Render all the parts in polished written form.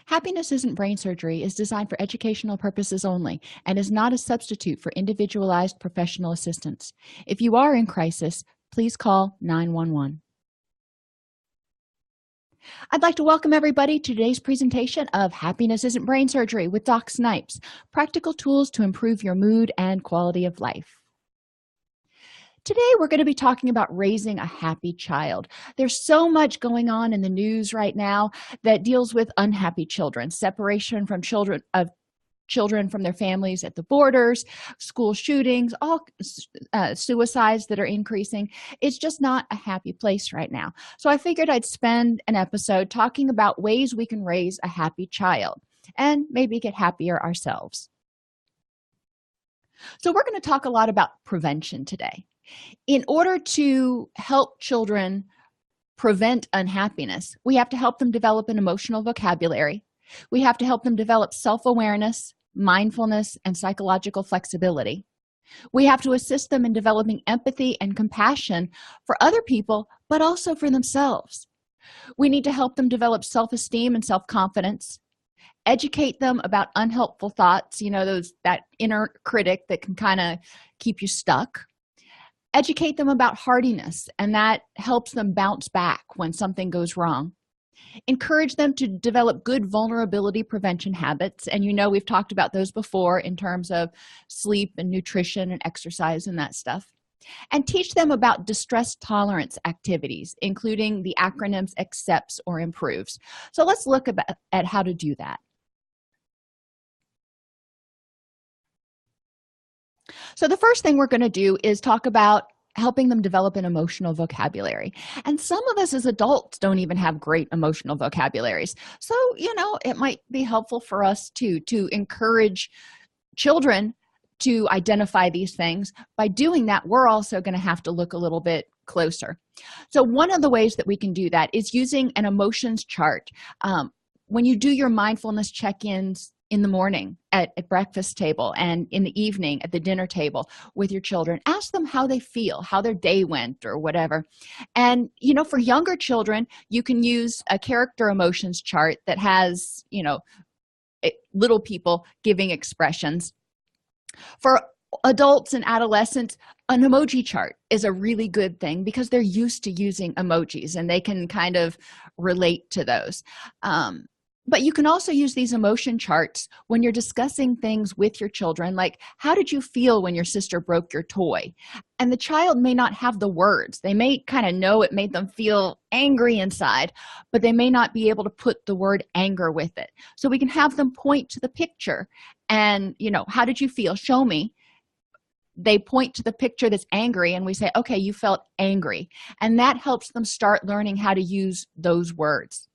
Happiness Isn't Brain Surgery is designed for educational purposes only and is not a substitute for individualized professional assistance. If you are in crisis, please call 911. I'd like to welcome everybody to today's presentation of Happiness Isn't Brain Surgery with Doc Snipes, practical tools to improve your mood and quality of life. Today, we're going to be talking about raising a happy child. There's so much going on in the news right now that deals with unhappy children, separation from children from their families at the borders, school shootings, all suicides that are increasing. It's just not a happy place right now. So I figured I'd spend an episode talking about ways we can raise a happy child and maybe get happier ourselves. So we're going to talk a lot about prevention today. In order to help children prevent unhappiness, we have to help them develop an emotional vocabulary. We have to help them develop self-awareness, mindfulness, and psychological flexibility. We have to assist them in developing empathy and compassion for other people, but also for themselves. We need to help them develop self-esteem and self-confidence, educate them about unhelpful thoughts, that inner critic that can kind of keep you stuck. Educate them about hardiness, and that helps them bounce back when something goes wrong. Encourage them to develop good vulnerability prevention habits, and we've talked about those before in terms of sleep and nutrition and exercise and that stuff. And teach them about distress tolerance activities, including the acronyms accepts or improves. So let's look at how to do that. So the first thing we're going to do is talk about helping them develop an emotional vocabulary. And some of us as adults don't even have great emotional vocabularies. So, it might be helpful for us to encourage children to identify these things. By doing that, we're also going to have to look a little bit closer. So one of the ways that we can do that is using an emotions chart. When you do your mindfulness check-ins in the morning at breakfast table and in the evening at the dinner table with your children, ask them how they feel, how their day went or whatever. And for younger children, you can use a character emotions chart that has little people giving expressions. For adults and adolescents, an emoji chart is a really good thing because they're used to using emojis and they can kind of relate to those. But you can also use these emotion charts when you're discussing things with your children, like, how did you feel when your sister broke your toy? And the child may not have the words. They may kind of know it made them feel angry inside, but they may not be able to put the word anger with it. So we can have them point to the picture and, how did you feel? Show me. They point to the picture that's angry and we say, okay, you felt angry. And that helps them start learning how to use those words.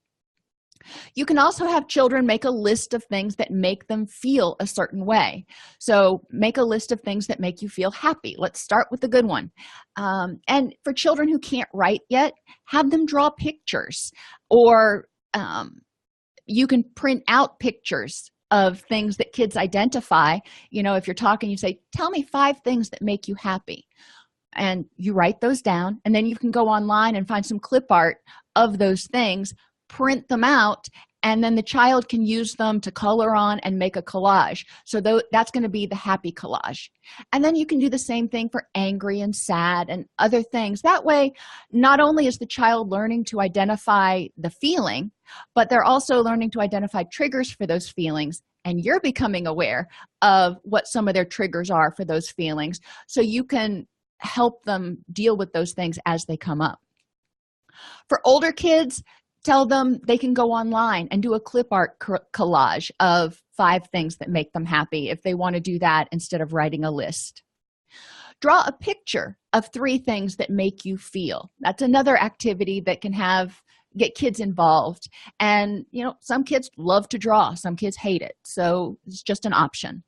You can also have children make a list of things that make them feel a certain way. So make a list of things that make you feel happy. Let's start with the good one. And for children who can't write yet, have them draw pictures, or you can print out pictures of things that kids identify. If you're talking, you say, tell me 5 things that make you happy. And you write those down, and then you can go online and find some clip art of those things, print them out, and then the child can use them to color on and make a collage. So that's going to be the happy collage. And then you can do the same thing for angry and sad and other things. That way, not only is the child learning to identify the feeling, but they're also learning to identify triggers for those feelings, and you're becoming aware of what some of their triggers are for those feelings, so you can help them deal with those things as they come up. For older kids, tell them they can go online and do a clip art collage of 5 things that make them happy if they want to do that instead of writing a list. Draw a picture of 3 things that make you feel. That's another activity that can get kids involved. And, some kids love to draw, some kids hate it. So it's just an option.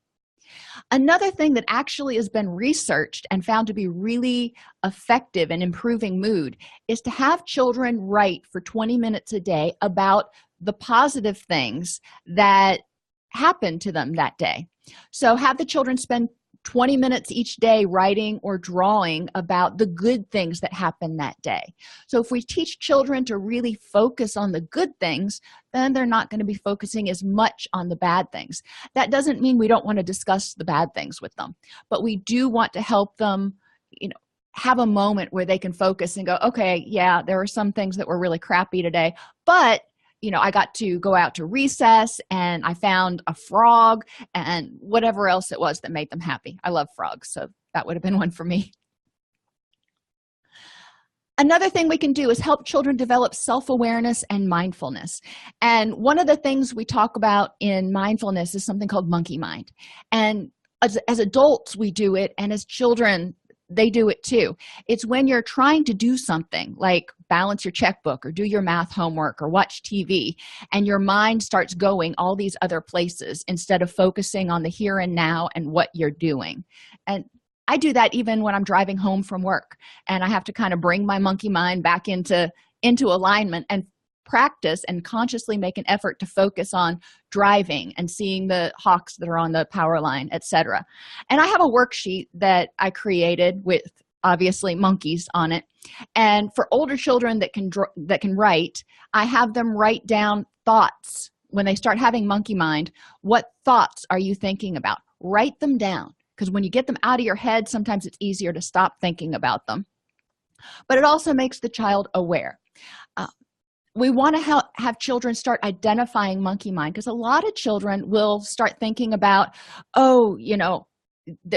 Another thing that actually has been researched and found to be really effective in improving mood is to have children write for 20 minutes a day about the positive things that happened to them that day. So have the children spend 20 minutes each day writing or drawing about the good things that happen that day. So if we teach children to really focus on the good things, then they're not going to be focusing as much on the bad things. That doesn't mean we don't want to discuss the bad things with them, but we do want to help them, have a moment where they can focus and go, okay, yeah, there were some things that were really crappy today, but I got to go out to recess and I found a frog and whatever else it was that made them happy. I love frogs, so that would have been one for me. Another thing we can do is help children develop self-awareness and mindfulness. And one of the things we talk about in mindfulness is something called monkey mind. And as adults, we do it, and as children, they do it too. It's when you're trying to do something like balance your checkbook or do your math homework or watch TV, and your mind starts going all these other places instead of focusing on the here and now and what you're doing. And I do that even when I'm driving home from work, and I have to kind of bring my monkey mind back into alignment and practice and consciously make an effort to focus on driving and seeing the hawks that are on the power line, etc. And I have a worksheet that I created with obviously monkeys on it, and for older children that can write, I have them write down thoughts. When they start having monkey mind, what thoughts are you thinking about? Write them down, because when you get them out of your head, sometimes it's easier to stop thinking about them. But it also makes the child aware. We want to have children start identifying monkey mind, because a lot of children will start thinking about,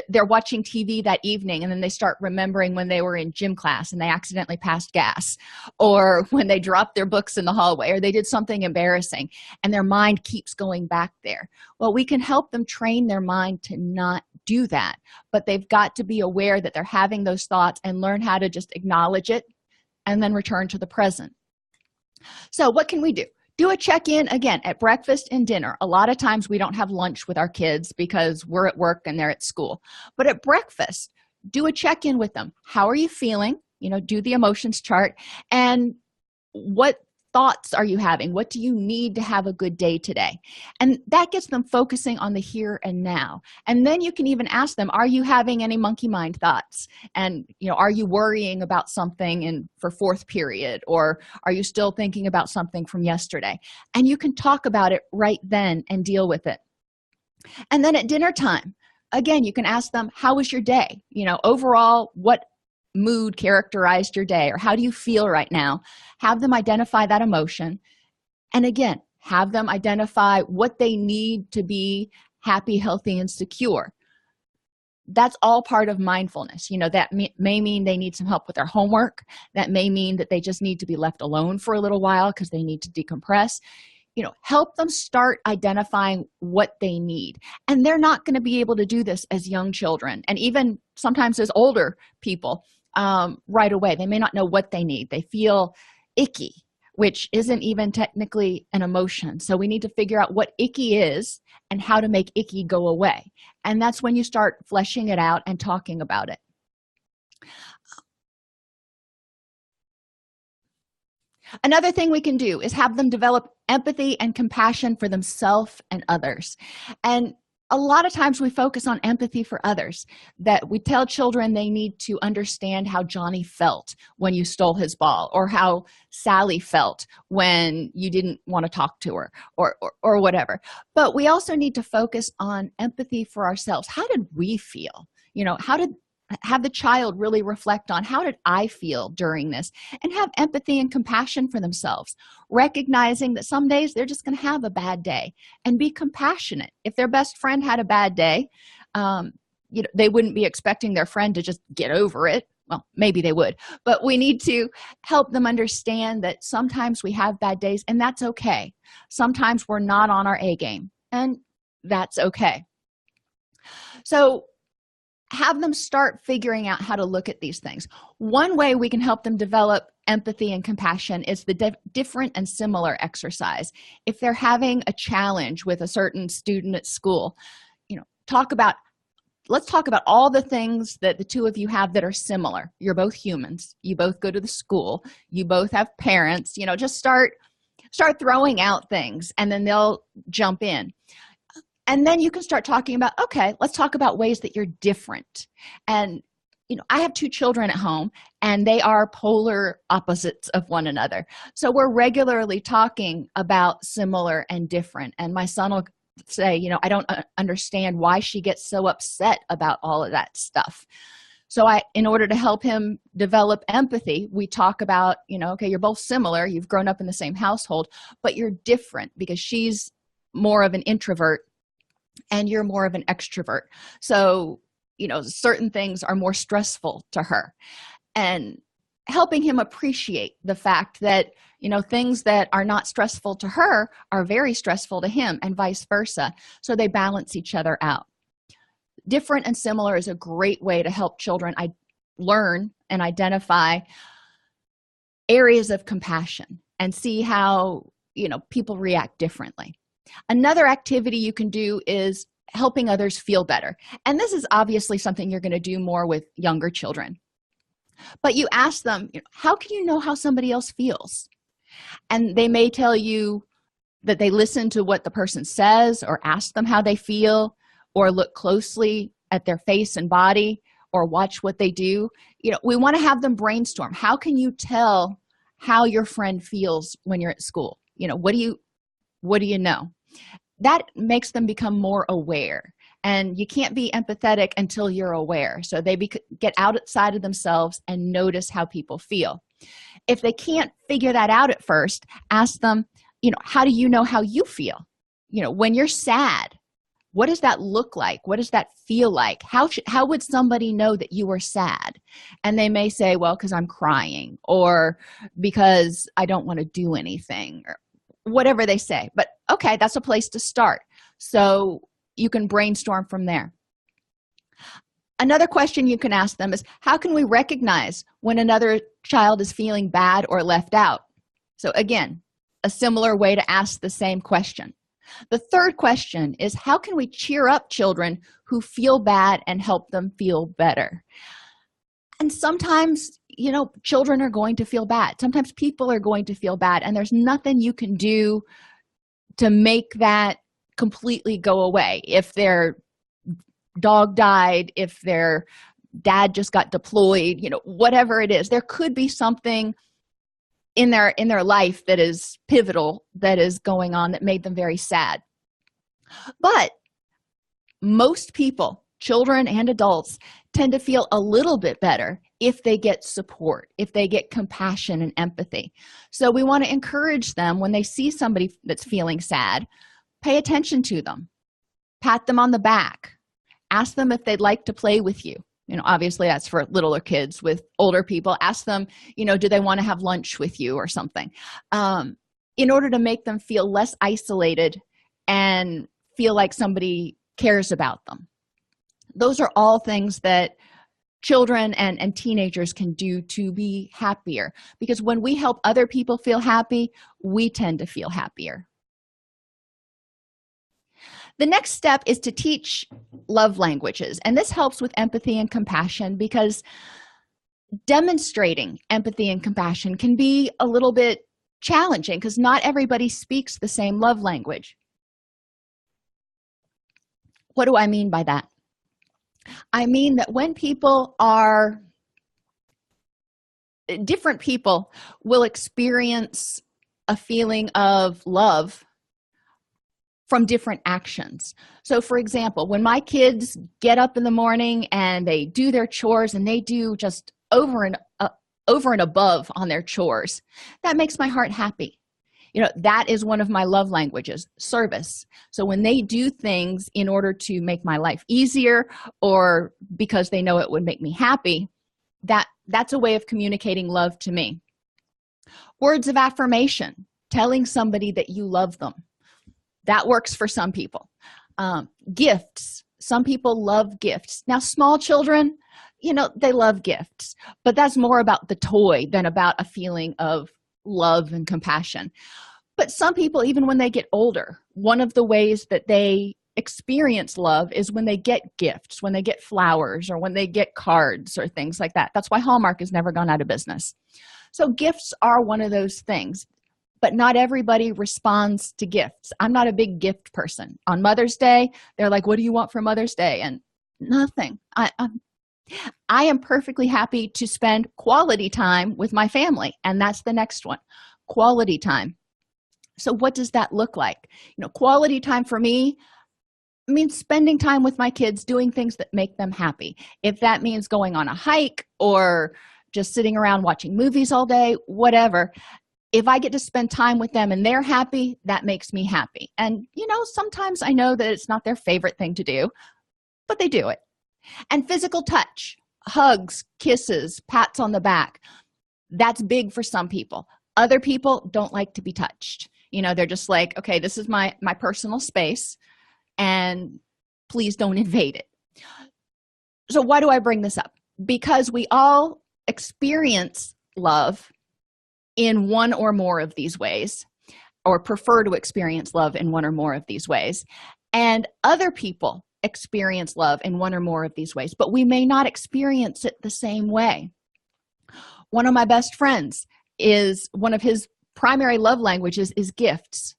they're watching TV that evening, and then they start remembering when they were in gym class and they accidentally passed gas, or when they dropped their books in the hallway, or they did something embarrassing, and their mind keeps going back there. Well, we can help them train their mind to not do that, but they've got to be aware that they're having those thoughts and learn how to just acknowledge it and then return to the present. So what can we do? Do a check-in again at breakfast and dinner. A lot of times we don't have lunch with our kids because we're at work and they're at school. But at breakfast, do a check-in with them. How are you feeling? Do the emotions chart. And what thoughts are you having? What do you need to have a good day today? And that gets them focusing on the here and now. And then you can even ask them, are you having any monkey mind thoughts? And are you worrying about something for fourth period, or are you still thinking about something from yesterday? And you can talk about it right then and deal with it. And then at dinner time, again, you can ask them, how was your day? Overall, what mood characterized your day, or how do you feel right now? Have them identify that emotion, and again, have them identify what they need to be happy, healthy, and secure. That's all part of mindfulness. That may mean they need some help with their homework. That may mean that they just need to be left alone for a little while because they need to decompress. Help them start identifying what they need. And they're not going to be able to do this as young children, and even sometimes as older people, right away. They may not know what they need. They feel icky, which isn't even technically an emotion. So we need to figure out what icky is and how to make icky go away. And that's when you start fleshing it out and talking about it. Another thing we can do is have them develop empathy and compassion for themselves and others. And a lot of times we focus on empathy for others, that we tell children they need to understand how Johnny felt when you stole his ball, or how Sally felt when you didn't want to talk to her, or whatever. But we also need to focus on empathy for ourselves. How did we feel? Have the child really reflect on, how did I feel during this, and have empathy and compassion for themselves, recognizing that some days they're just going to have a bad day, and be compassionate. If their best friend had a bad day, they wouldn't be expecting their friend to just get over it. Well, maybe they would, but we need to help them understand that sometimes we have bad days, and that's okay. Sometimes we're not on our A game, and that's okay. So have them start figuring out how to look at these things. One way we can help them develop empathy and compassion is the different and similar exercise. If they're having a challenge with a certain student at school, let's talk about all the things that the two of you have that are similar. You're both humans. You both go to the school. You both have parents. Just start throwing out things, and then they'll jump in. And then you can start talking about, okay, let's talk about ways that you're different. And I have two children at home, and they are polar opposites of one another. So we're regularly talking about similar and different. And my son will say, I don't understand why she gets so upset about all of that stuff. So in order to help him develop empathy, we talk about, okay, you're both similar, you've grown up in the same household, but you're different because she's more of an introvert and you're more of an extrovert. So certain things are more stressful to her, and helping him appreciate the fact that things that are not stressful to her are very stressful to him, and vice versa, so they balance each other out. Different and similar is a great way to help children learn and identify areas of compassion and see how people react differently. Another activity you can do is helping others feel better. And this is obviously something you're going to do more with younger children. But you ask them, how can you know how somebody else feels? And they may tell you that they listen to what the person says, or ask them how they feel, or look closely at their face and body, or watch what they do. We want to have them brainstorm. How can you tell how your friend feels when you're at school? What do you know? That makes them become more aware, and you can't be empathetic until you're aware. So they get outside of themselves and notice how people feel. If they can't figure that out at first, ask them, how do you know how you feel? When you're sad, what does that look like? What does that feel like? How would somebody know that you were sad? And they may say, well, because I'm crying, or because I don't want to do anything, or whatever they say. But okay, that's a place to start. So you can brainstorm from there. Another question you can ask them is, how can we recognize when another child is feeling bad or left out? So again, a similar way to ask the same question. The third question is, how can we cheer up children who feel bad and help them feel better? And sometimes, children are going to feel bad. Sometimes people are going to feel bad, and there's nothing you can do to make that completely go away. If their dog died, if their dad just got deployed, whatever it is, there could be something in their life that is pivotal, that is going on, that made them very sad. But most people, children and adults, tend to feel a little bit better if they get support, if they get compassion and empathy. So we want to encourage them, when they see somebody that's feeling sad, pay attention to them, pat them on the back, ask them if they'd like to play with you. Obviously that's for littler kids. With older people, ask them, do they want to have lunch with you or something, in order to make them feel less isolated and feel like somebody cares about them. Those are all things that children and teenagers can do to be happier, because when we help other people feel happy, we tend to feel happier. The next step is to teach love languages, and this helps with empathy and compassion, because demonstrating empathy and compassion can be a little bit challenging because not everybody speaks the same love language. What do I mean by that? I mean that when different people will experience a feeling of love from different actions. So for example, when my kids get up in the morning and they do their chores, and they do just over and above on their chores, that makes my heart happy. That is one of my love languages, service. So when they do things in order to make my life easier, or because they know it would make me happy, that's a way of communicating love to me. Words of affirmation, telling somebody that you love them, that works for some people. Gifts, some people love gifts. Now, small children, they love gifts, but that's more about the toy than about a feeling of love and compassion. But some people, even when they get older, one of the ways that they experience love is when they get gifts, when they get flowers, or when they get cards or things like that. That's why Hallmark has never gone out of business. So gifts are one of those things. but not everybody responds to gifts. I'm not a big gift person. On Mother's Day, they're like, what do you want for Mother's Day? And nothing. I am perfectly happy to spend quality time with my family, and that's the next one, quality time. So what does that look like? Quality time for me means spending time with my kids, doing things that make them happy. If that means going on a hike or just sitting around watching movies all day, whatever, if I get to spend time with them and they're happy, that makes me happy. And sometimes I know that it's not their favorite thing to do, but they do it. And physical touch, hugs, kisses, pats on the back, that's big for some people. Other people don't like to be touched. They're just like, okay, this is my personal space, and please don't invade it. So why do I bring this up? Because we all experience love in one or more of these ways, or prefer to experience love in one or more of these ways. And other people experience love in one or more of these ways, but we may not experience it the same way. One of my best friends, is one of his primary love languages is gifts.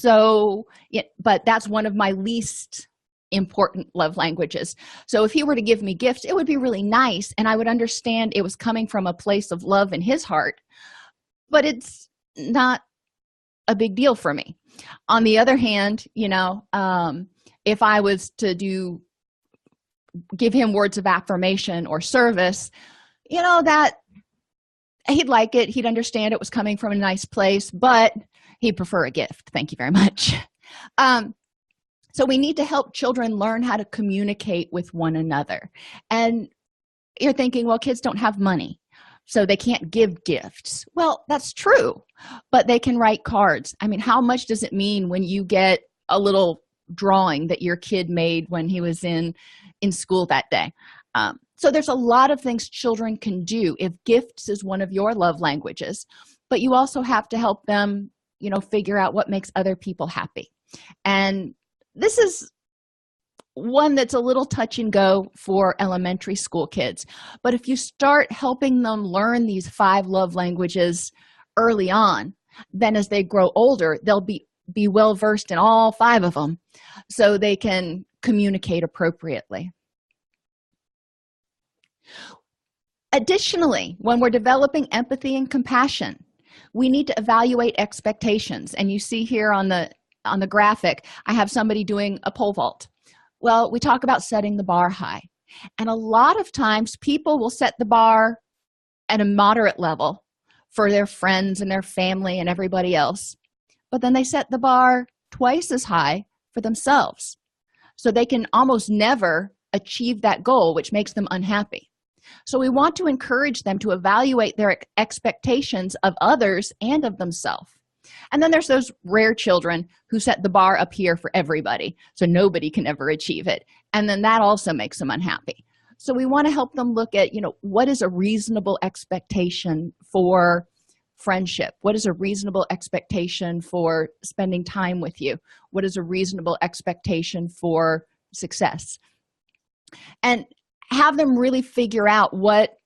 But that's one of my least important love languages. So if he were to give me gifts, it would be really nice, and I would understand it was coming from a place of love in his heart, but it's not a big deal for me. On the other hand, if I was to give him words of affirmation or service, that he'd like it, he'd understand it was coming from a nice place, but he'd prefer a gift. Thank you very much. So we need to help children learn how to communicate with one another. And you're thinking, well, kids don't have money, so they can't give gifts. Well, that's true, but they can write cards. I mean, how much does it mean when you get a little drawing that your kid made when he was in school that day? So there's a lot of things children can do if gifts is one of your love languages, but you also have to help them, figure out what makes other people happy. And this is one that's a little touch and go for elementary school kids. But if you start helping them learn these 5 love languages early on, then as they grow older, they'll be well versed in all 5 of them, so they can communicate appropriately. Additionally, when we're developing empathy and compassion, we need to evaluate expectations. And you see here on the graphic, I have somebody doing a pole vault. Well, we talk about setting the bar high. And a lot of times people will set the bar at a moderate level for their friends and their family and everybody else. But then they set the bar twice as high for themselves. So they can almost never achieve that goal, which makes them unhappy. So we want to encourage them to evaluate their expectations of others and of themselves. And then there's those rare children who set the bar up here for everybody, so nobody can ever achieve it. And then that also makes them unhappy. So we want to help them look at, what is a reasonable expectation for friendship? What is a reasonable expectation for spending time with you? What is a reasonable expectation for success? And have them really figure out what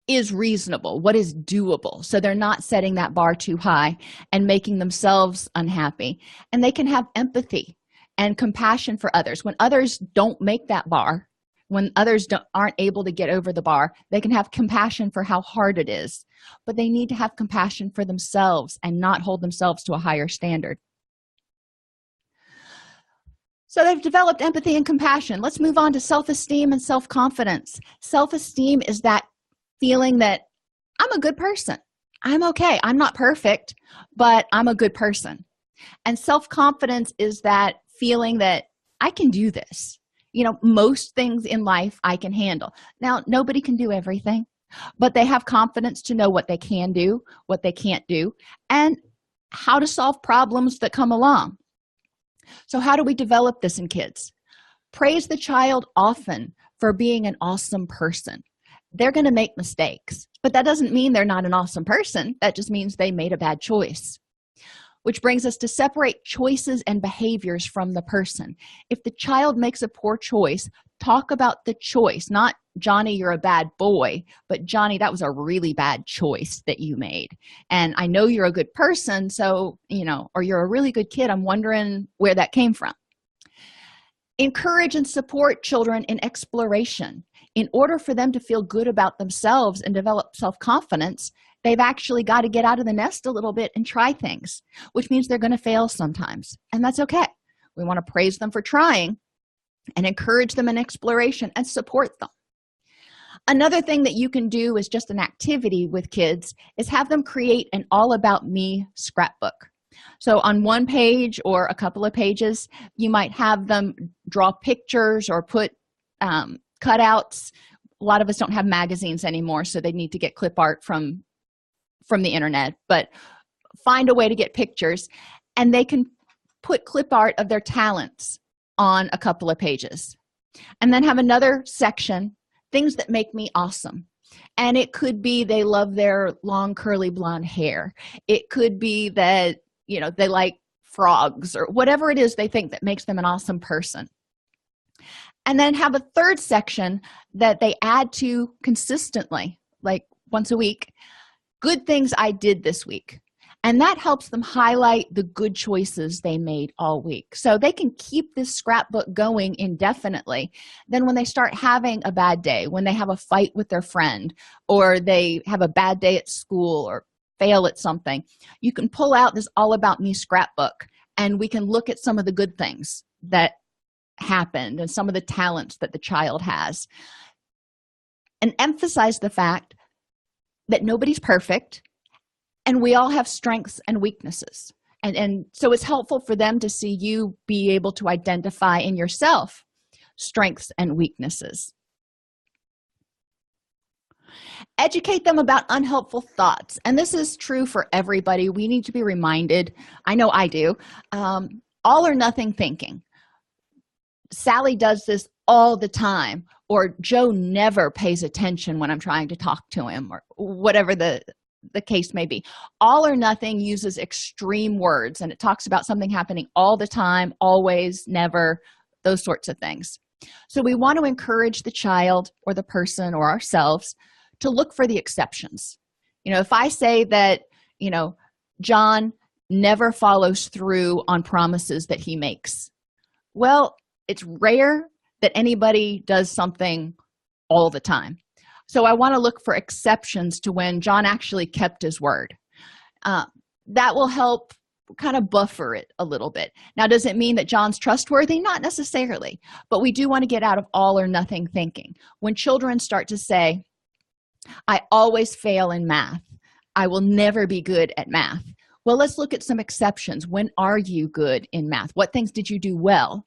is reasonable, what is doable, so they're not setting that bar too high and making themselves unhappy. And they can have empathy and compassion for others. When others don't make that bar, when others aren't able to get over the bar, they can have compassion for how hard it is, but they need to have compassion for themselves and not hold themselves to a higher standard. So they've developed empathy and compassion. Let's move on to self-esteem and self-confidence. Self-esteem is that feeling that I'm a good person. I'm okay. I'm not perfect, but I'm a good person. And self-confidence is that feeling that I can do this. Most things in life I can handle. Now, nobody can do everything, but they have confidence to know what they can do, what they can't do, and how to solve problems that come along. So how do we develop this in kids? Praise the child often for being an awesome person. They're going to make mistakes, but that doesn't mean they're not an awesome person. That just means they made a bad choice. which brings us to separate choices and behaviors from the person. If the child makes a poor choice, talk about the choice, not Johnny, you're a bad boy, but Johnny, that was a really bad choice that you made. And I know you're a good person, so, or you're a really good kid. I'm wondering where that came from. Encourage and support children in exploration. In order for them to feel good about themselves and develop self-confidence, they've actually got to get out of the nest a little bit and try things, which means they're going to fail sometimes. And that's okay. We want to praise them for trying and encourage them in exploration and support them. Another thing that you can do is just an activity with kids is have them create an all about me scrapbook. So on one page or a couple of pages, you might have them draw pictures or put cutouts. A lot of us don't have magazines anymore, so they need to get clip art from the internet, but find a way to get pictures, and they can put clip art of their talents on a couple of pages. And then have another section, things that make me awesome. And it could be they love their long curly blonde hair. It could be that they like frogs, or whatever it is they think that makes them an awesome person. And then have a third section that they add to consistently, like once a week. Good things I did this week. And that helps them highlight the good choices they made all week. So they can keep this scrapbook going indefinitely. Then when they start having a bad day, when they have a fight with their friend, or they have a bad day at school or fail at something, you can pull out this all about me scrapbook, and we can look at some of the good things that happened and some of the talents that the child has, and emphasize the fact that nobody's perfect and we all have strengths and weaknesses. And so it's helpful for them to see you be able to identify in yourself strengths and weaknesses. Educate them about unhelpful thoughts. And this is true for everybody. We need to be reminded. I know I do. All or nothing thinking. Sally does this all the time, or Joe never pays attention when I'm trying to talk to him, or whatever the case may be. All or nothing uses extreme words, and it talks about something happening all the time, always, never, those sorts of things. So we want to encourage the child or the person or ourselves to look for the exceptions. If I say that, John never follows through on promises that he makes, well, it's rare that anybody does something all the time. So I want to look for exceptions to when John actually kept his word. That will help kind of buffer it a little bit. Now, does it mean that John's trustworthy? Not necessarily, but we do want to get out of all or nothing thinking. When children start to say, I always fail in math, I will never be good at math. Well, let's look at some exceptions. When are you good in math? What things did you do well?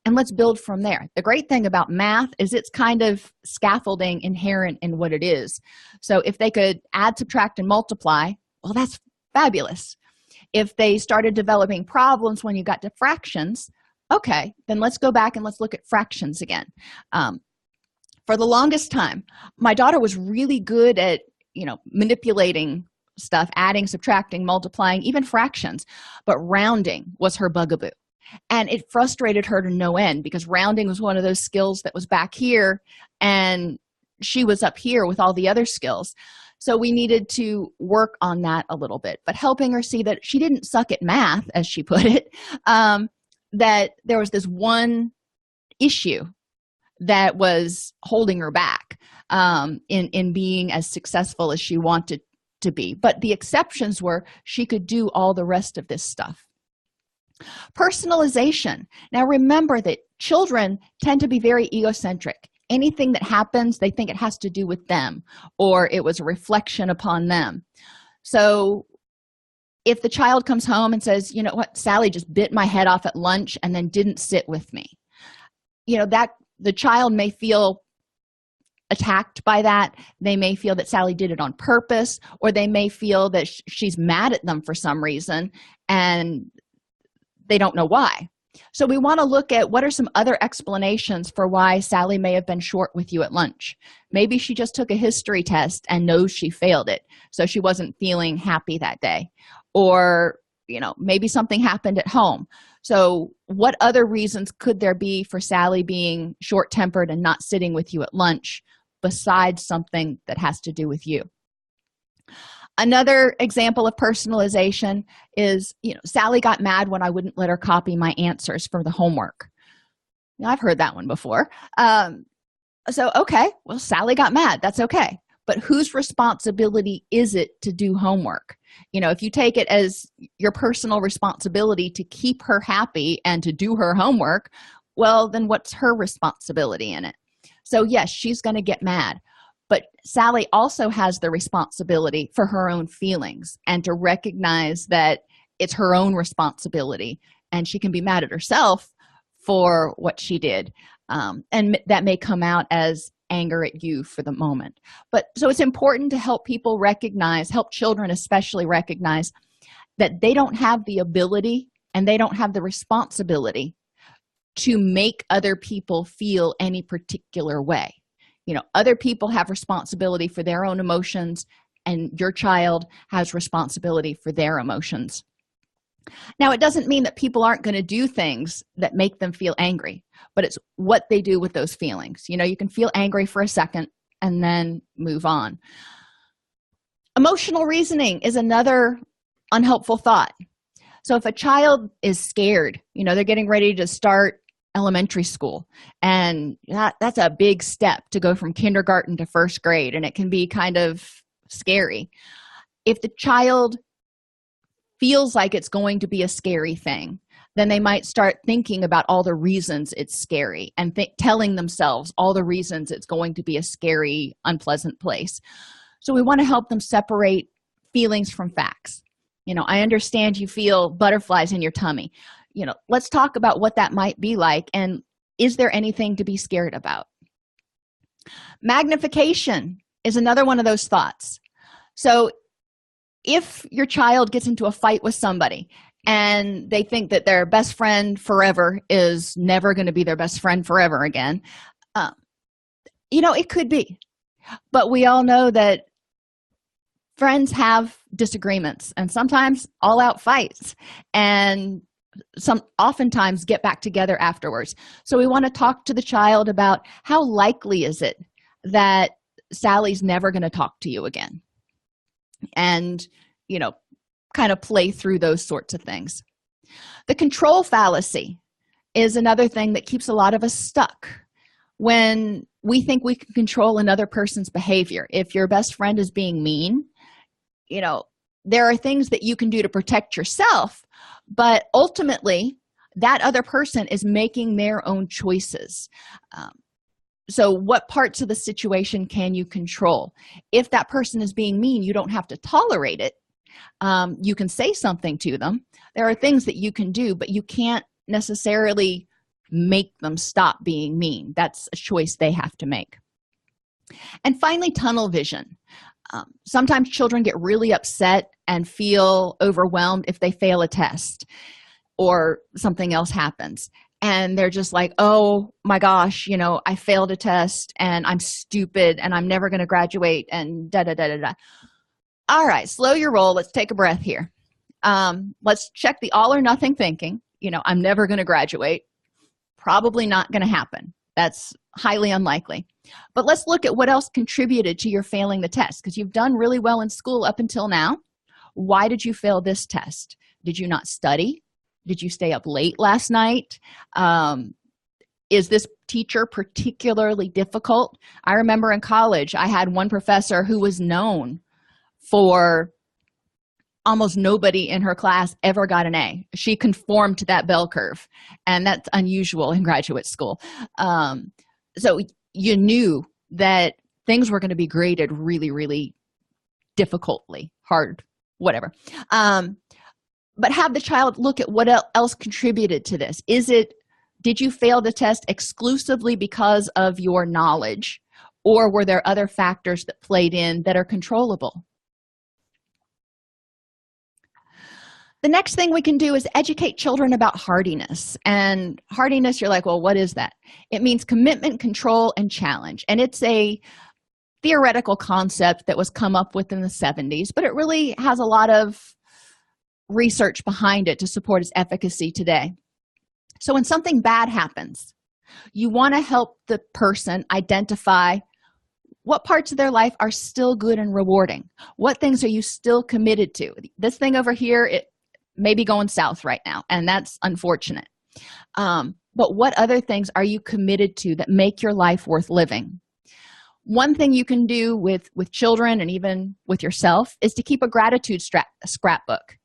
And let's build from there. The great thing about math is it's kind of scaffolding inherent in what it is. So if they could add, subtract, and multiply, well, that's fabulous. If they started developing problems when you got to fractions, okay, then let's go back and let's look at fractions again. For the longest time, my daughter was really good at, manipulating stuff, adding, subtracting, multiplying, even fractions, but rounding was her bugaboo. And it frustrated her to no end, because rounding was one of those skills that was back here and she was up here with all the other skills. So we needed to work on that a little bit, but helping her see that she didn't suck at math, as she put it, that there was this one issue that was holding her back in being as successful as she wanted to be. But the exceptions were she could do all the rest of this stuff. Personalization. Now remember that children tend to be very egocentric. Anything that happens, they think it has to do with them, or it was a reflection upon them. So if the child comes home and says, you know what, Sally just bit my head off at lunch and then didn't sit with me, that the child may feel attacked by that. They may feel that Sally did it on purpose, or they may feel that she's mad at them for some reason and they don't know why. So we want to look at what are some other explanations for why Sally may have been short with you at lunch. Maybe she just took a history test and knows she failed it, so she wasn't feeling happy that day. Or maybe something happened at home. So what other reasons could there be for Sally being short-tempered and not sitting with you at lunch besides something that has to do with you? Another example of personalization is, Sally got mad when I wouldn't let her copy my answers for the homework. Now, I've heard that one before. So, okay, well, Sally got mad. That's okay. But whose responsibility is it to do homework? If you take it as your personal responsibility to keep her happy and to do her homework, well, then what's her responsibility in it? So, yes, she's going to get mad. But Sally also has the responsibility for her own feelings and to recognize that it's her own responsibility, and she can be mad at herself for what she did. And that may come out as anger at you for the moment. But so it's important to help people recognize, help children especially recognize that they don't have the ability and they don't have the responsibility to make other people feel any particular way. Other people have responsibility for their own emotions, and your child has responsibility for their emotions. Now, it doesn't mean that people aren't going to do things that make them feel angry, but it's what they do with those feelings. You can feel angry for a second and then move on. Emotional reasoning is another unhelpful thought. So if a child is scared, they're getting ready to start elementary school, and that's a big step to go from kindergarten to first grade, and it can be kind of scary. If the child feels like it's going to be a scary thing, then they might start thinking about all the reasons it's scary and telling themselves all the reasons it's going to be a scary, unpleasant place. So we want to help them separate feelings from facts. I understand you feel butterflies in your tummy. Let's talk about what that might be like, and is there anything to be scared about? Magnification is another one of those thoughts. So if your child gets into a fight with somebody and they think that their best friend forever is never going to be their best friend forever again, it could be. But we all know that friends have disagreements and sometimes all-out fights, and oftentimes get back together afterwards. So we want to talk to the child about how likely is it that Sally's never going to talk to you again, and kind of play through those sorts of things. The control fallacy is another thing that keeps a lot of us stuck. When we think we can control another person's behavior, if your best friend is being mean, there are things that you can do to protect yourself, but ultimately that other person is making their own choices. So what parts of the situation can you control? If that person is being mean, you don't have to tolerate it. You can say something to them. There are things that you can do, but you can't necessarily make them stop being mean. That's a choice they have to make. And finally, tunnel vision. Sometimes children get really upset and feel overwhelmed if they fail a test or something else happens. And they're just like, oh my gosh, I failed a test and I'm stupid and I'm never going to graduate and da-da-da-da-da. All right, slow your roll. Let's take a breath here. Let's check the all or nothing thinking. I'm never going to graduate. Probably not going to happen. That's highly unlikely. But let's look at what else contributed to your failing the test, because you've done really well in school up until now. Why did you fail this test? Did you not study? Did you stay up late last night? Is this teacher particularly difficult? I remember in college, I had one professor who was known for almost nobody in her class ever got an A. She conformed to that bell curve, and that's unusual in graduate school. So you knew that things were going to be graded really, really difficultly, hard, whatever. But have the child look at what else contributed to this. Did you fail the test exclusively because of your knowledge, or were there other factors that played in that are controllable? The next thing we can do is educate children about hardiness. And hardiness, you're like, well, what is that? It means commitment, control, and challenge. And it's a theoretical concept that was come up with in the 70s, but it really has a lot of research behind it to support its efficacy today. So when something bad happens, you want to help the person identify what parts of their life are still good and rewarding. What things are you still committed to? This thing over here, it may be going south right now, and that's unfortunate. But what other things are you committed to that make your life worth living? One thing you can do with children and even with yourself is to keep a gratitude scrapbook.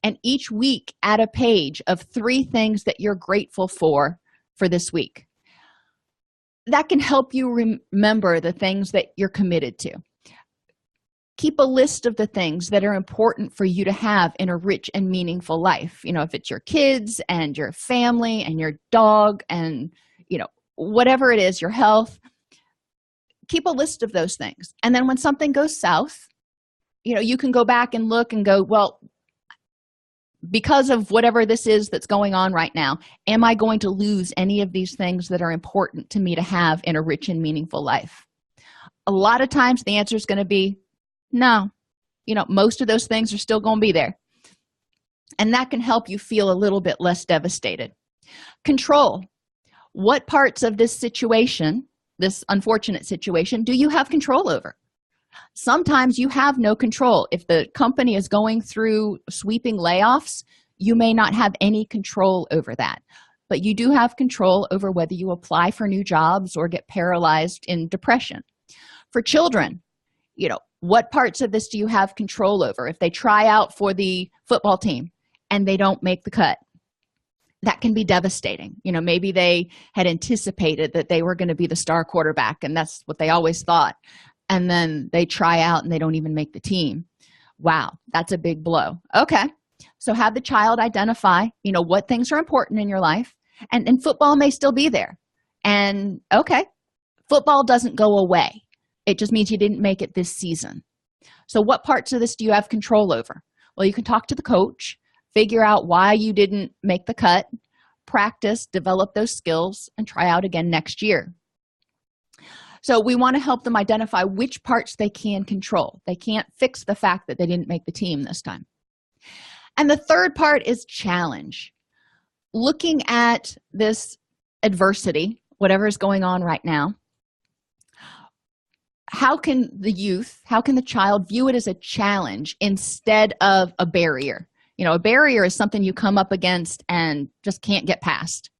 And each week add a page of 3 things that you're grateful for this week. That can help you remember the things that you're committed to. Keep a list of the things that are important for you to have in a rich and meaningful life. If it's your kids and your family and your dog and, whatever it is, your health, keep a list of those things. And then when something goes south, you can go back and look and go, well, because of whatever this is that's going on right now, am I going to lose any of these things that are important to me to have in a rich and meaningful life? A lot of times the answer is going to be no. Most of those things are still going to be there. And that can help you feel a little bit less devastated. Control. What parts of this situation, this unfortunate situation, do you have control over? Sometimes you have no control. If the company is going through sweeping layoffs, you may not have any control over that. But you do have control over whether you apply for new jobs or get paralyzed in depression. For children, what parts of this do you have control over? If they try out for the football team and they don't make the cut, that can be devastating. Maybe they had anticipated that they were going to be the star quarterback, and that's what they always thought. And then they try out and they don't even make the team. Wow, that's a big blow. Okay, so have the child identify, what things are important in your life, and football may still be there. And okay, football doesn't go away. It just means you didn't make it this season. So what parts of this do you have control over? Well, you can talk to the coach, figure out why you didn't make the cut, practice, develop those skills, and try out again next year. So we want to help them identify which parts they can control. They can't fix the fact that they didn't make the team this time. And the third part is challenge. Looking at this adversity, whatever is going on right now, how can the child view it as a challenge instead of a barrier? A barrier is something you come up against and just can't get past.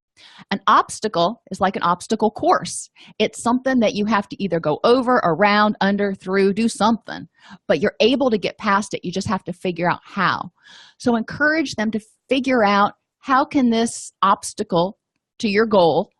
An obstacle is like an obstacle course. It's something that you have to either go over, around, under, through, do something, but you're able to get past it. You just have to figure out how. So encourage them to figure out, how can this obstacle to your goal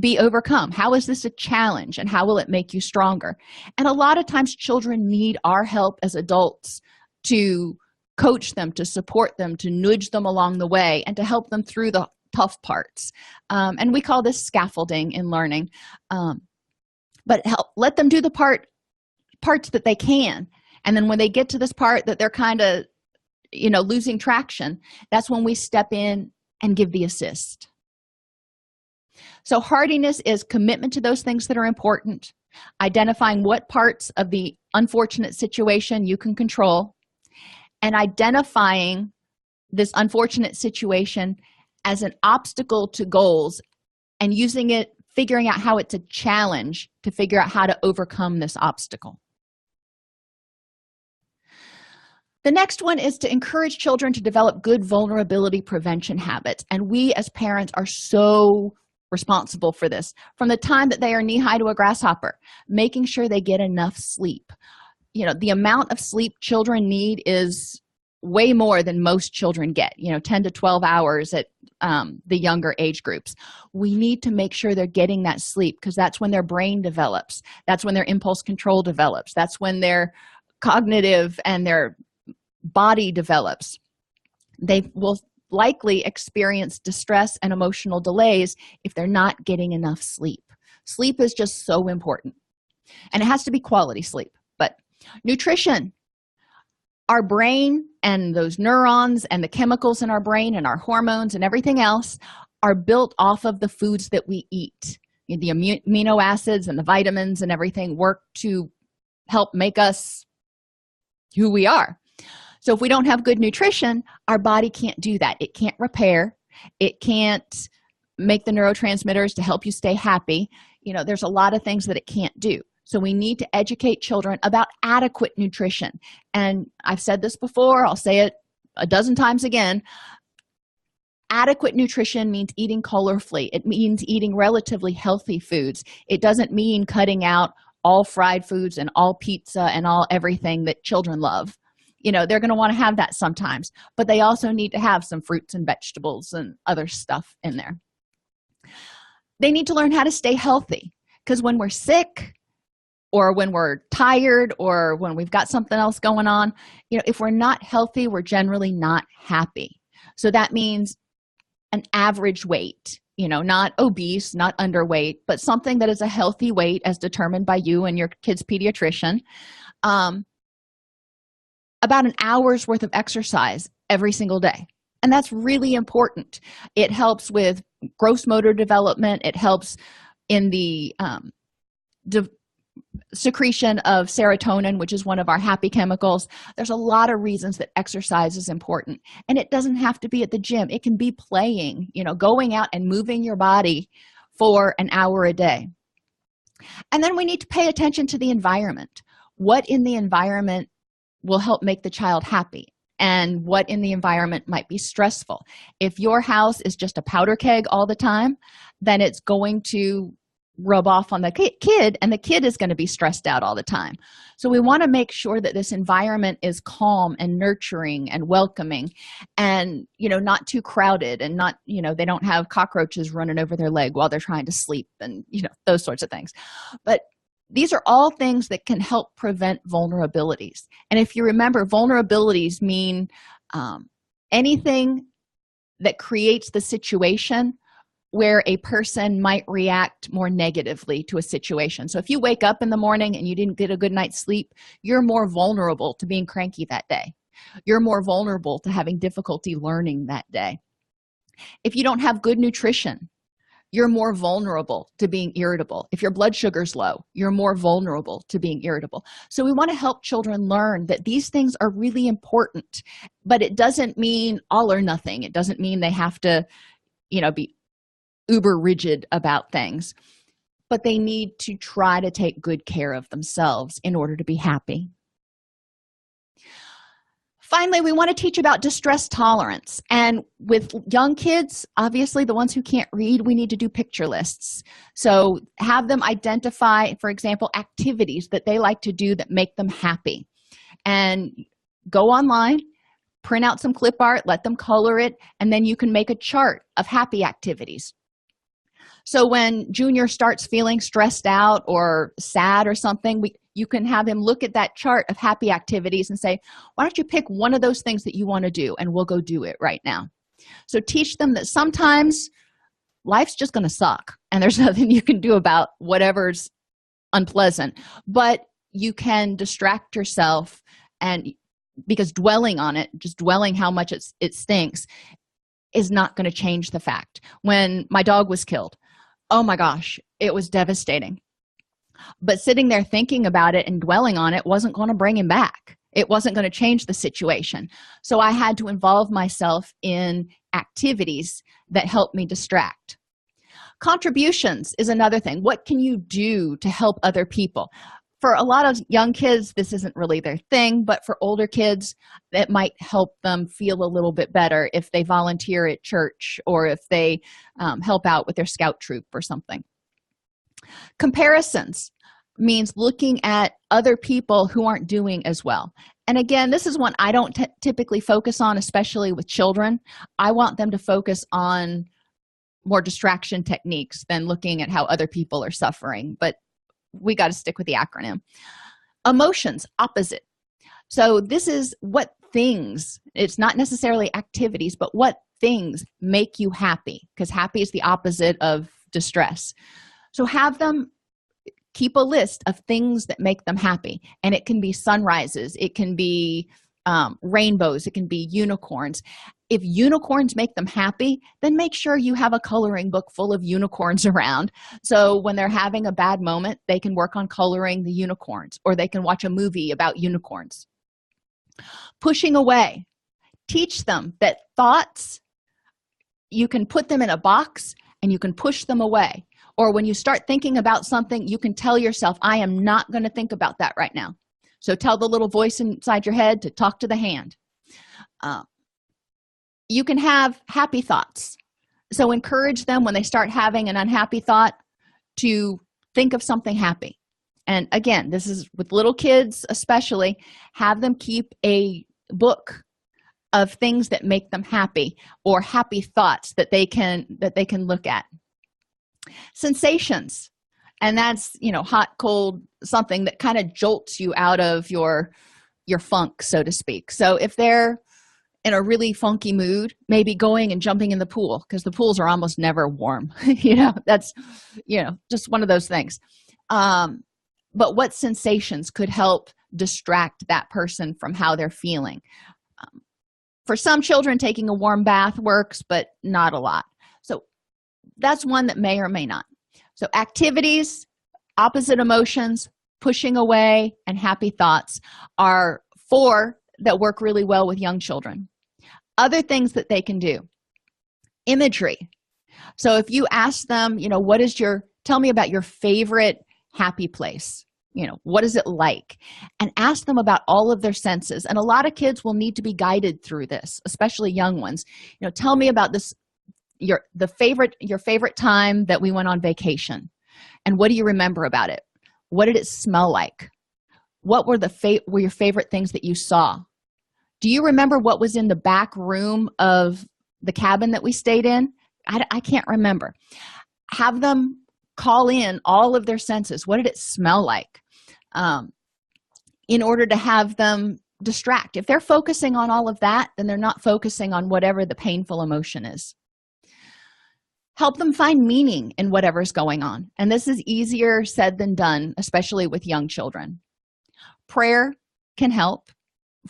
be overcome? How is this a challenge, and how will it make you stronger? And a lot of times children need our help as adults to coach them, to support them, to nudge them along the way, and to help them through the tough parts. And we call this scaffolding in learning. But let them do the parts that they can. And then when they get to this part that they're kind of, losing traction, that's when we step in and give the assist. So hardiness is commitment to those things that are important, identifying what parts of the unfortunate situation you can control, and identifying this unfortunate situation as an obstacle to goals and figuring out how it's a challenge to figure out how to overcome this obstacle. The next one is to encourage children to develop good vulnerability prevention habits. And we as parents are so responsible for this. From the time that they are knee-high to a grasshopper, making sure they get enough sleep. The amount of sleep children need is way more than most children get, 10 to 12 hours at the younger age groups. We need to make sure they're getting that sleep, because that's when their brain develops. That's when their impulse control develops. That's when their cognitive and their body develops. They will likely experience distress and emotional delays if they're not getting enough sleep. Sleep is just so important, and it has to be quality sleep. But nutrition, our brain and those neurons and the chemicals in our brain and our hormones and everything else are built off of the foods that we eat. The amino acids and the vitamins and everything work to help make us who we are. So if we don't have good nutrition, our body can't do that. It can't repair. It can't make the neurotransmitters to help you stay happy. There's a lot of things that it can't do. So we need to educate children about adequate nutrition. And I've said this before, I'll say it a dozen times again. Adequate nutrition means eating colorfully. It means eating relatively healthy foods. It doesn't mean cutting out all fried foods and all pizza and all everything that children love. They're going to want to have that sometimes, but they also need to have some fruits and vegetables and other stuff in there. They need to learn how to stay healthy, because when we're sick or when we're tired or when we've got something else going on, if we're not healthy, we're generally not happy. So that means an average weight, not obese, not underweight, but something that is a healthy weight as determined by you and your kid's pediatrician. About an hour's worth of exercise every single day. And that's really important. It helps with gross motor development. It helps in the secretion of serotonin, which is one of our happy chemicals. There's a lot of reasons that exercise is important. And it doesn't have to be at the gym. It can be playing, going out and moving your body for an hour a day. And then we need to pay attention to the environment. What in the environment will help make the child happy, and what in the environment might be stressful. If your house is just a powder keg all the time, then it's going to rub off on the kid, and the kid is going to be stressed out all the time. So we want to make sure that this environment is calm and nurturing and welcoming, and not too crowded, and not they don't have cockroaches running over their leg while they're trying to sleep, and those sorts of things. But these are all things that can help prevent vulnerabilities. And if you remember, vulnerabilities mean anything that creates the situation where a person might react more negatively to a situation. So if you wake up in the morning and you didn't get a good night's sleep, you're more vulnerable to being cranky that day. You're more vulnerable to having difficulty learning that day. If you don't have good nutrition, you're more vulnerable to being irritable. If your blood sugar's low, you're more vulnerable to being irritable. So we want to help children learn that these things are really important, but it doesn't mean all or nothing. It doesn't mean they have to, be uber rigid about things, but they need to try to take good care of themselves in order to be happy. Finally, we want to teach about distress tolerance. And with young kids, obviously the ones who can't read, we need to do picture lists. So have them identify, for example, activities that they like to do that make them happy. And go online, print out some clip art, let them color it, and then you can make a chart of happy activities. So when Junior starts feeling stressed out or sad or something, you can have him look at that chart of happy activities and say, why don't you pick one of those things that you want to do, and we'll go do it right now. So teach them that sometimes life's just going to suck and there's nothing you can do about whatever's unpleasant, but you can distract yourself, and because dwelling on it, just dwelling how much it stinks, is not going to change the fact. When my dog was killed, oh my gosh, it was devastating. But sitting there thinking about it and dwelling on it wasn't going to bring him back. It wasn't going to change the situation. So I had to involve myself in activities that helped me distract. Contributions is another thing. What can you do to help other people? For a lot of young kids, this isn't really their thing, but for older kids, it might help them feel a little bit better if they volunteer at church or if they help out with their scout troop or something. Comparisons means looking at other people who aren't doing as well. And again, this is one I don't typically focus on, especially with children. I want them to focus on more distraction techniques than looking at how other people are suffering, but we got to stick with the acronym. Emotions, opposite. So this is what things, it's not necessarily activities, but what things make you happy, because happy is the opposite of distress. So have them keep a list of things that make them happy. And it can be sunrises, it can be rainbows, it can be unicorns. If unicorns make them happy, then make sure you have a coloring book full of unicorns around. So when they're having a bad moment, they can work on coloring the unicorns, or they can watch a movie about unicorns. Pushing away. Teach them that thoughts, you can put them in a box and you can push them away. Or when you start thinking about something, you can tell yourself, I am not going to think about that right now. So tell the little voice inside your head to talk to the hand. You can have happy thoughts. So encourage them when they start having an unhappy thought to think of something happy. And again, this is with little kids especially, have them keep a book of things that make them happy or happy thoughts that they can look at. Sensations, and that's hot, cold, something that kind of jolts you out of your funk, so to speak. So if they're in a really funky mood, maybe going and jumping in the pool, because the pools are almost never warm. That's just one of those things. But what sensations could help distract that person from how they're feeling? For some children, taking a warm bath works, but not a lot. So that's one that may or may not. So activities, opposite emotions, pushing away, and happy thoughts are 4 that work really well with young children. Other things that they can do. Imagery. So if you ask them, tell me about your favorite happy place. What is it like? And ask them about all of their senses. And a lot of kids will need to be guided through this, especially young ones. Tell me about this, your favorite time that we went on vacation. And what do you remember about it? What did it smell like? What were were your favorite things that you saw? Do you remember what was in the back room of the cabin that we stayed in? I can't remember. Have them call in all of their senses. What did it smell like? In order to have them distract. If they're focusing on all of that, then they're not focusing on whatever the painful emotion is. Help them find meaning in whatever's going on. And this is easier said than done, especially with young children. Prayer can help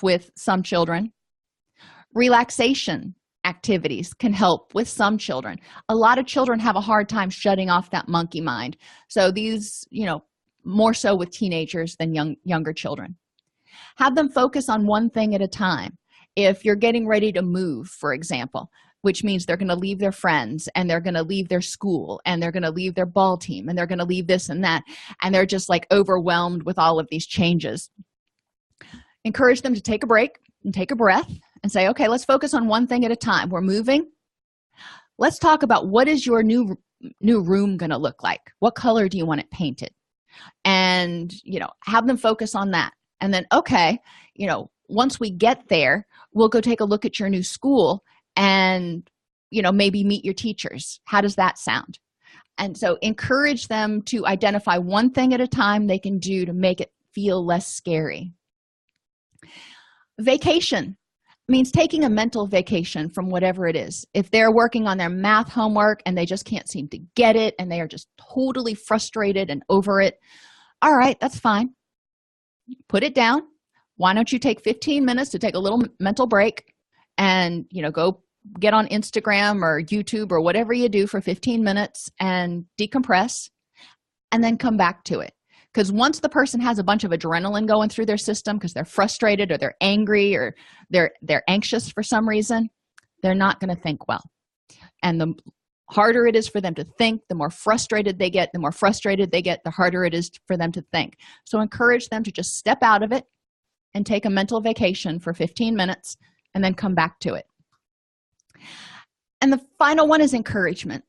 with some children. Relaxation activities can help with some children. A lot of children have a hard time shutting off that monkey mind. So these, more so with teenagers than younger children. Have them focus on one thing at a time. If you're getting ready to move, for example, which means they're going to leave their friends and they're going to leave their school and they're going to leave their ball team and they're going to leave this and that, and they're just like overwhelmed with all of these changes. Encourage them to take a break and take a breath and say, okay, let's focus on one thing at a time. We're moving. Let's talk about what is your new room going to look like? What color do you want it painted? And have them focus on that. And then, okay, once we get there, we'll go take a look at your new school and maybe meet your teachers. How does that sound? And so encourage them to identify one thing at a time they can do to make it feel less scary. Vacation means taking a mental vacation from whatever it is. If they're working on their math homework and they just can't seem to get it and they are just totally frustrated and over it, all right, that's fine. Put it down. Why don't you take 15 minutes to take a little mental break and go get on Instagram or YouTube or whatever you do for 15 minutes and decompress, and then come back to it. Because once the person has a bunch of adrenaline going through their system because they're frustrated or they're angry or they're anxious for some reason, they're not going to think well. And the harder it is for them to think, the more frustrated they get. The more frustrated they get, the harder it is for them to think. So encourage them to just step out of it and take a mental vacation for 15 minutes and then come back to it. And the final one is encouragement.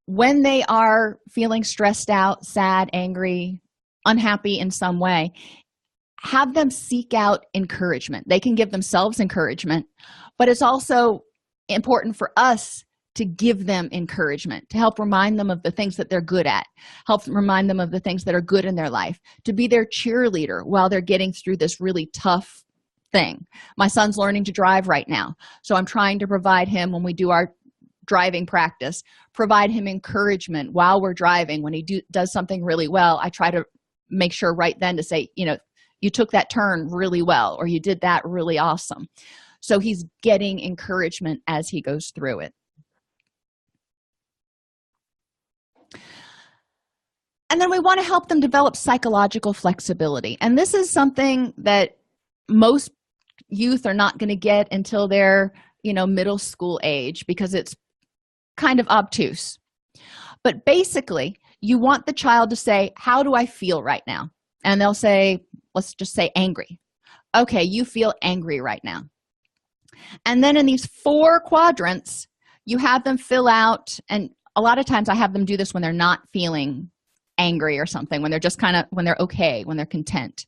When they are feeling stressed out, sad, angry, unhappy in some way, have them seek out encouragement. They can give themselves encouragement, but it's also important for us to give them encouragement, to help remind them of the things that they're good at, help remind them of the things that are good in their life, to be their cheerleader while they're getting through this really tough thing. My son's learning to drive right now, so I'm trying to provide him, when we do our driving practice, provide him encouragement while we're driving. When he does something really well, I try to make sure right then to say, you took that turn really well, or you did that really awesome. So he's getting encouragement as he goes through it. And then we want to help them develop psychological flexibility. And this is something that most youth are not going to get until they're, middle school age, because it's kind of obtuse. But basically, you want the child to say, how do I feel right now? And they'll say, let's just say angry. Okay, you feel angry right now. And then in these 4 quadrants, you have them fill out, and a lot of times I have them do this when they're not feeling angry or something, when they're just when they're okay, when they're content.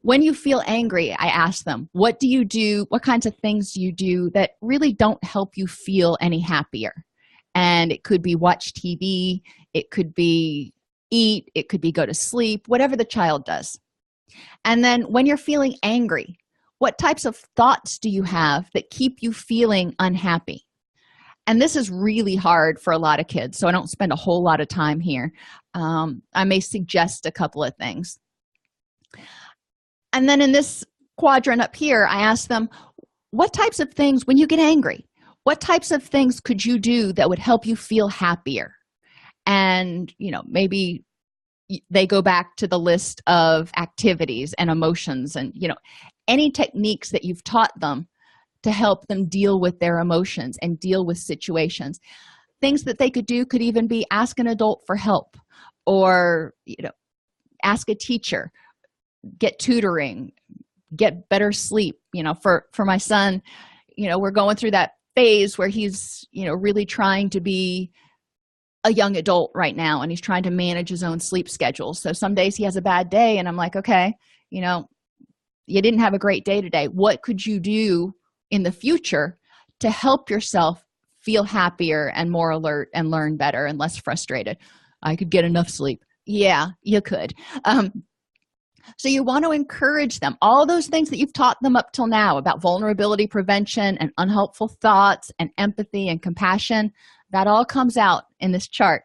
When you feel angry, I ask them, what do you do? What kinds of things do you do that really don't help you feel any happier? And it could be watch TV, it could be eat, it could be go to sleep, whatever the child does. And then when you're feeling angry, what types of thoughts do you have that keep you feeling unhappy? And this is really hard for a lot of kids, so I don't spend a whole lot of time here. I may suggest a couple of things. And then in this quadrant up here, I ask them, what types of things, when you get angry, what types of things could you do that would help you feel happier? And, maybe they go back to the list of activities and emotions and, any techniques that you've taught them to help them deal with their emotions and deal with situations. Things that they could do could even be ask an adult for help, or, ask a teacher, get tutoring, get better sleep. For my son, we're going through that phase where he's, really trying to be a young adult right now, and he's trying to manage his own sleep schedule. So some days he has a bad day, and I'm like, okay, you didn't have a great day today. What could you do in the future to help yourself feel happier and more alert and learn better and less frustrated? I could get enough sleep. Yeah, you could. So you want to encourage them. All those things that you've taught them up till now about vulnerability prevention and unhelpful thoughts and empathy and compassion, that all comes out in this chart.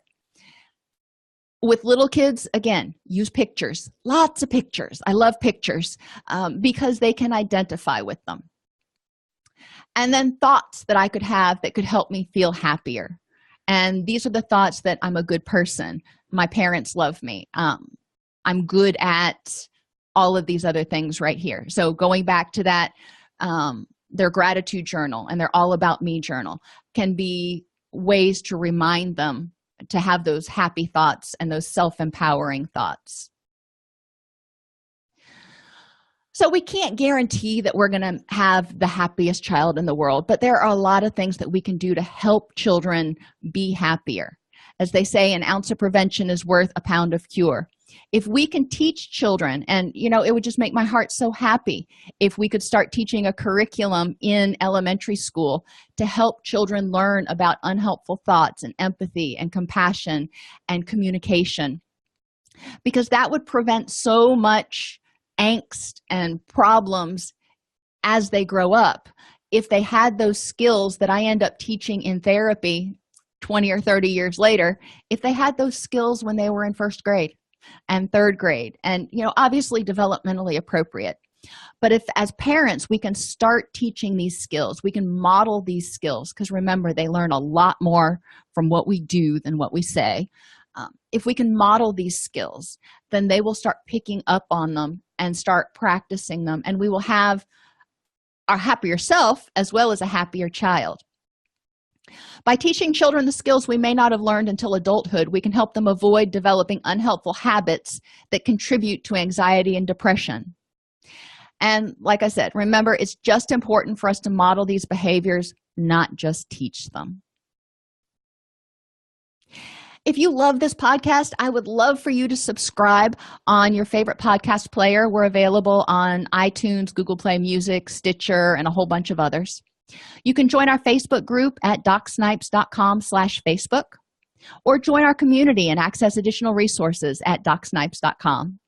With little kids, again, use pictures. Lots of pictures. I love pictures because they can identify with them. And then thoughts that I could have that could help me feel happier. And these are the thoughts that I'm a good person. My parents love me. I'm good at all of these other things right here. So going back to that, their gratitude journal and their all about me journal can be ways to remind them to have those happy thoughts and those self-empowering thoughts. So we can't guarantee that we're going to have the happiest child in the world, but there are a lot of things that we can do to help children be happier. As they say, an ounce of prevention is worth a pound of cure. If we can teach children, and it would just make my heart so happy if we could start teaching a curriculum in elementary school to help children learn about unhelpful thoughts and empathy and compassion and communication, because that would prevent so much angst and problems as they grow up. If they had those skills that I end up teaching in therapy 20 or 30 years later, if they had those skills when they were in first grade and third grade, and obviously developmentally appropriate. But if as parents we can start teaching these skills, we can model these skills, because remember, they learn a lot more from what we do than what we say. If we can model these skills, then they will start picking up on them and start practicing them, and we will have our happier self as well as a happier child. By teaching children the skills we may not have learned until adulthood, we can help them avoid developing unhelpful habits that contribute to anxiety and depression. And like I said, remember, it's just important for us to model these behaviors, not just teach them. If you love this podcast, I would love for you to subscribe on your favorite podcast player. We're available on iTunes, Google Play Music, Stitcher, and a whole bunch of others. You can join our Facebook group at docsnipes.com/Facebook, or join our community and access additional resources at docsnipes.com.